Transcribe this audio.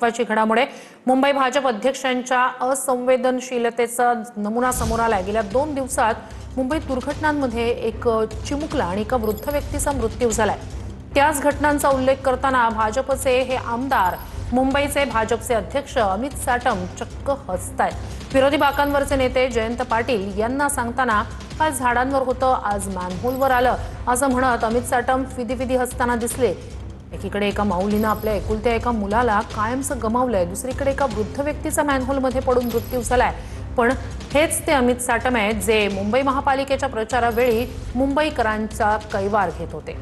महत्त्वाची घडामोड मुंबई भाजप अध्यक्षांच्या असंवेदनशीलतेचा नमुना समोर आलाय। गेल्या 2 दिवसात मुंबईत दुर्घटनांमध्ये एक चिमुकला आणि एका वृद्ध व्यक्तीचा मृत्यू झालाय। त्याच घटनांचा उल्लेख करताना भाजपचे हे आमदार मुंबईचे भाजपचे अध्यक्ष अमित साटम चक्क हसतायत। विरोधी बाकांवरचे नेते जयंत पाटील यांना सांगताना आज झाडांवर होतं, आज मॅनहोलवर आलं असं म्हणत अमित साटम फिदी हसताना दिसले। एकीकडे एका माऊलीनं आपल्या एकुलत्या एका मुलाला कायमचं गमावलंय, दुसरीकडे एका वृद्ध व्यक्तीचा मॅनहोलमध्ये पडून मृत्यू झालाय। पण हेच ते अमित साटम आहेत जे मुंबई महापालिकेच्या प्रचारावेळी मुंबईकरांचा कैवार घेत होते।